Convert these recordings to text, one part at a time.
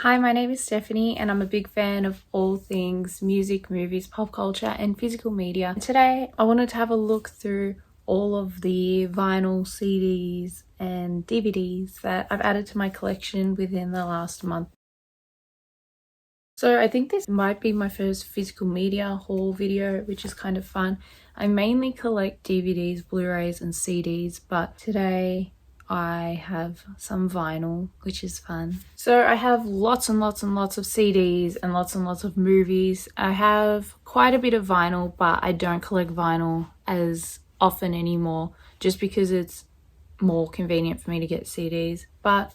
Hi, my name is Stephanie and I'm a big fan of all things music, movies, pop culture and physical media. Today I wanted to have a look through all of the vinyl CDs and DVDs that I've added to my collection within the last month. So I think this might be my first physical media haul video, which is kind of fun. I mainly collect DVDs, Blu-rays and CDs, but today I have some vinyl, which is fun. So I have lots and lots and lots of CDs and lots of movies. I have quite a bit of vinyl, but I don't collect vinyl as often anymore just because it's more convenient for me to get CDs. But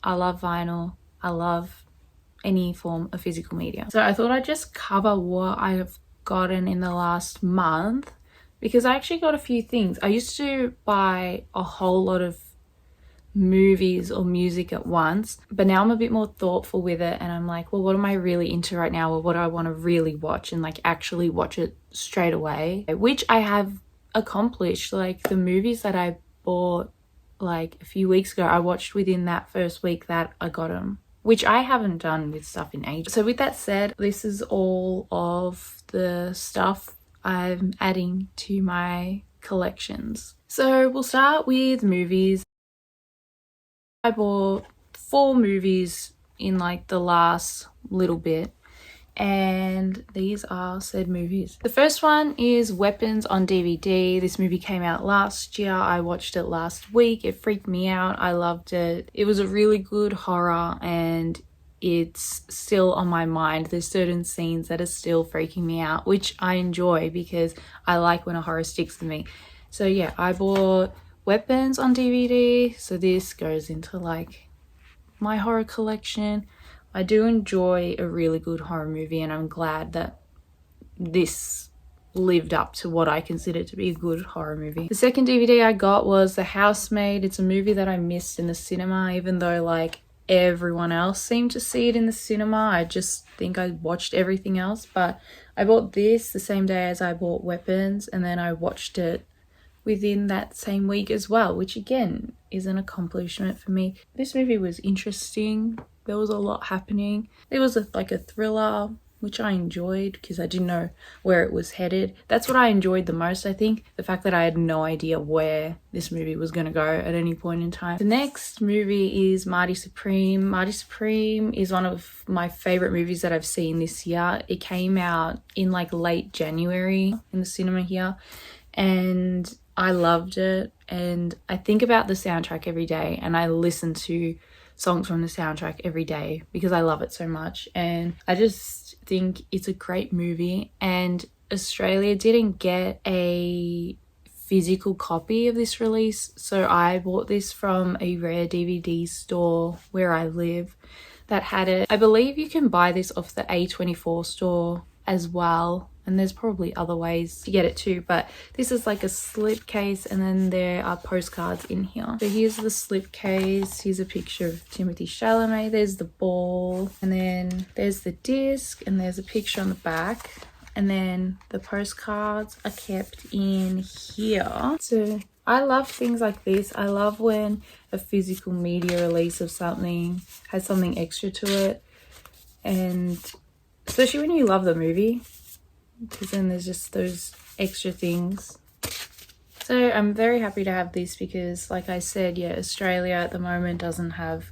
I love vinyl. I love any form of physical media. So I thought I'd just cover what I have gotten in the last month because I actually got a few things. I used to buy a whole lot of movies or music at once, but now I'm a bit more thoughtful with it and I'm like, well, what am I really into right now, or what do I want to really watch and like actually watch it straight away, which I have accomplished. Like the movies that I bought like a few weeks ago, I watched within that first week that I got them, which I haven't done with stuff in ages. So with that said, this is all of the stuff I'm adding to my collections. So we'll start with movies. I bought 4 movies in like the last little bit, and these are said movies. The first one is Weapons on DVD. This movie came out last year. I watched it last week. It freaked me out. I loved it. It was a really good horror and it's still on my mind. There's certain scenes that are still freaking me out, which I enjoy because I like when a horror sticks with me. So yeah, I bought Weapons on DVD. So this goes into like my horror collection. I do enjoy a really good horror movie and I'm glad that this lived up to what I consider to be a good horror movie. The second DVD I got was The Housemaid. It's a movie that I missed in the cinema, even though like everyone else seemed to see it in the cinema. I just think I watched everything else, but I bought this the same day as I bought Weapons, and then I watched it within that same week as well, which again is an accomplishment for me. This movie was interesting. There was a lot happening. It was like a thriller, which I enjoyed because I didn't know where it was headed. That's what I enjoyed the most, I think. The fact that I had no idea where this movie was going to go at any point in time. The next movie is Marty Supreme. Marty Supreme is one of my favorite movies that I've seen this year. It came out in like late January in the cinema here, and I loved it. And I think about the soundtrack every day and I listen to songs from the soundtrack every day because I love it so much. And I just think it's a great movie, and Australia didn't get a physical copy of this release, so I bought this from a rare DVD store where I live that had it. I believe you can buy this off the A24 store as well, and there's probably other ways to get it too, but this is like a slipcase and then there are postcards in here. So here's the slipcase. Here's a picture of Timothy Chalamet. There's the ball, and then there's the disc, and there's a picture on the back, and then the postcards are kept in here. So I love things like this. I love when a physical media release of something has something extra to it, and especially when you love the movie, because then there's just those extra things. So I'm very happy to have this because, like I said, yeah, Australia at the moment doesn't have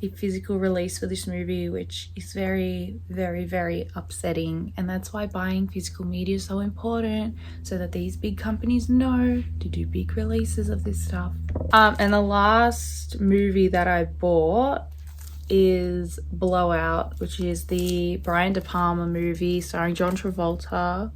a physical release for this movie, which is very, very, very upsetting. And that's why buying physical media is so important, so that these big companies know to do big releases of this stuff. And the last movie that I bought is Blowout, which is the Brian De Palma movie starring John Travolta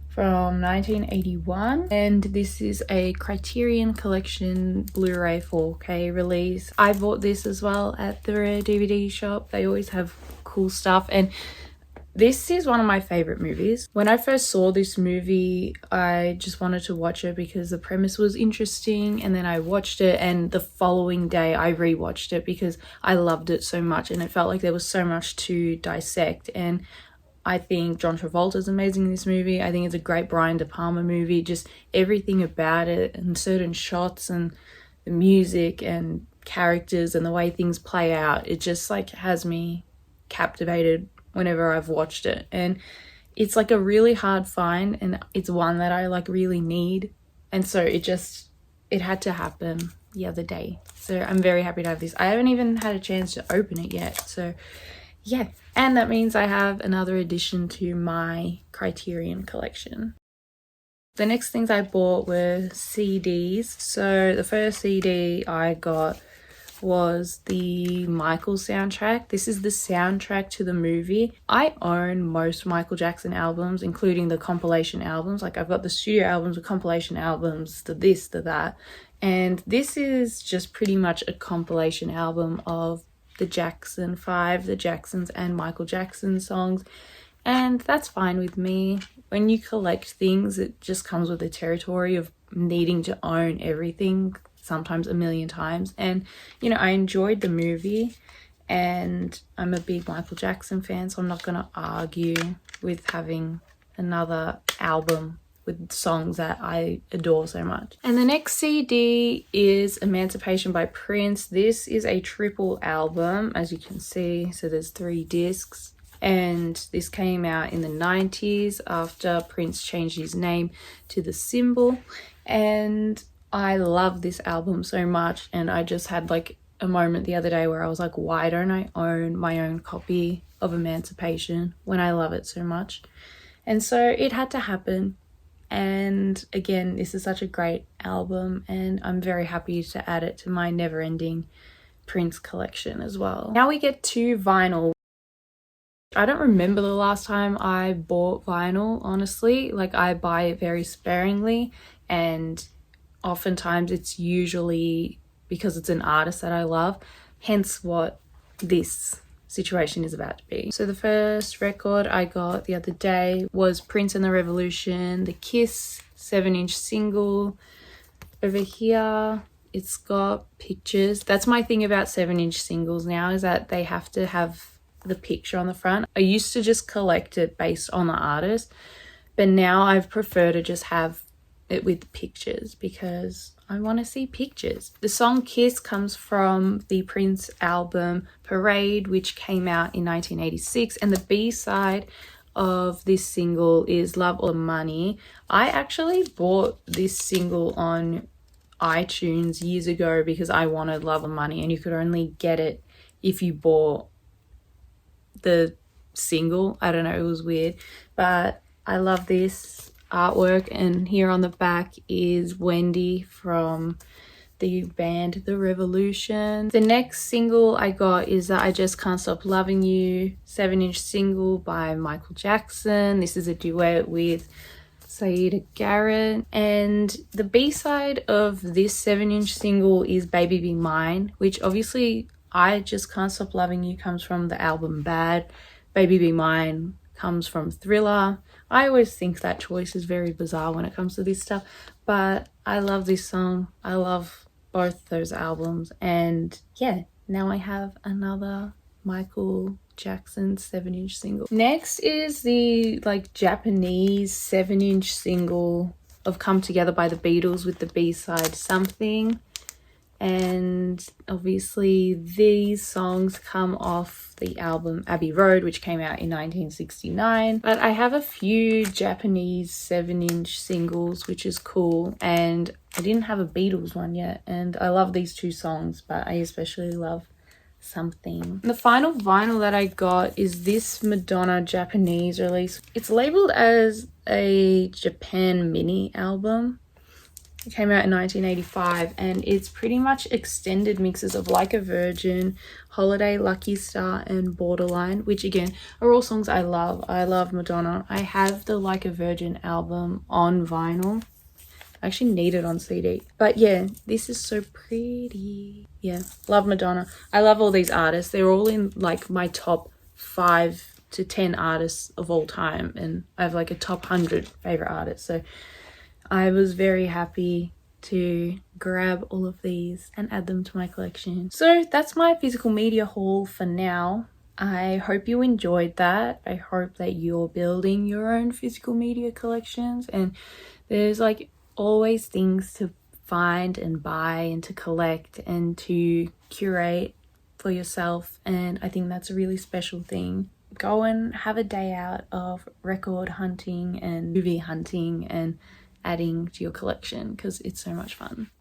from 1981, and this is a Criterion Collection Blu-ray 4K release. I bought this as well at the Rare DVD shop. They always have cool stuff, and this is one of my favorite movies. When I first saw this movie, I just wanted to watch it because the premise was interesting, and then I watched it, and the following day I rewatched it because I loved it so much and it felt like there was so much to dissect. And I think John Travolta's amazing in this movie. I think it's a great Brian De Palma movie. Just everything about it, and certain shots and the music and characters and the way things play out, it just like has me captivated whenever I've watched it. And it's like a really hard find, and it's one that I like really need. And so it had to happen the other day. So I'm very happy to have this. I haven't even had a chance to open it yet. So yeah, and that means I have another addition to my Criterion collection. The next things I bought were CDs. So the first CD I got was the Michael soundtrack. This is the soundtrack to the movie. I own most Michael Jackson albums, including the compilation albums. Like I've got the studio albums, the compilation albums, the this, the that. And this is just pretty much a compilation album of the Jackson 5, the Jacksons and Michael Jackson songs. And that's fine with me. When you collect things, it just comes with the territory of needing to own everything, sometimes a million times. And, you know, I enjoyed the movie and I'm a big Michael Jackson fan, so I'm not going to argue with having another album with songs that I adore so much. And the next CD is Emancipation by Prince. This is a triple album, as you can see. So there's 3 discs. And this came out in the 90s after Prince changed his name to The Symbol. And I love this album so much. And I just had like a moment the other day where I was like, why don't I own my own copy of Emancipation when I love it so much? And so it had to happen. And again, this is such a great album and I'm very happy to add it to my never-ending Prince collection as well. Now we get to vinyl. I don't remember the last time I bought vinyl, honestly. Like I buy it very sparingly, and oftentimes it's usually because it's an artist that I love, hence what this situation is about to be. So the first record I got the other day was Prince and the Revolution, the Kiss 7-inch single. Over here it's got pictures. That's my thing about 7-inch singles now, is that they have to have the picture on the front. I used to just collect it based on the artist, but now I prefer to just have it with pictures because I want to see pictures. The song Kiss comes from the Prince album Parade, which came out in 1986, and the B-side of this single is Love or Money. I actually bought this single on iTunes years ago because I wanted Love or Money, and you could only get it if you bought the single. I don't know, it was weird, but I love this artwork. And here on the back is Wendy from the band The Revolution. The next single I got is I Just Can't Stop Loving You, 7-inch single by Michael Jackson. This is a duet with Saida Garrett. And the B-side of this 7-inch single is Baby Be Mine, which obviously I Just Can't Stop Loving You comes from the album Bad. Baby Be Mine comes from Thriller. I always think that choice is very bizarre when it comes to this stuff, but I love this song. I love both those albums, and yeah, now I have another Michael Jackson 7-inch single. Next is the like Japanese 7-inch single of Come Together by the Beatles with the B-side Something. And obviously these songs come off the album Abbey Road, which came out in 1969. But I have a few Japanese 7-inch singles, which is cool. And I didn't have a Beatles one yet. And I love these 2 songs, but I especially love Something. The final vinyl that I got is this Madonna Japanese release. It's labeled as a Japan mini album. It came out in 1985, and it's pretty much extended mixes of Like a Virgin, Holiday, Lucky Star, and Borderline, which again are all songs I love. I love Madonna. I have the Like a Virgin album on vinyl. I actually need it on CD. But yeah, this is so pretty. Yeah, love Madonna. I love all these artists. They're all in like my top 5 to 10 artists of all time, and I have like a top 100 favorite artists. So I was very happy to grab all of these and add them to my collection. So that's my physical media haul for now. I hope you enjoyed that. I hope that you're building your own physical media collections, and there's like always things to find and buy and to collect and to curate for yourself, and I think that's a really special thing. Go and have a day out of record hunting and movie hunting and adding to your collection, because it's so much fun.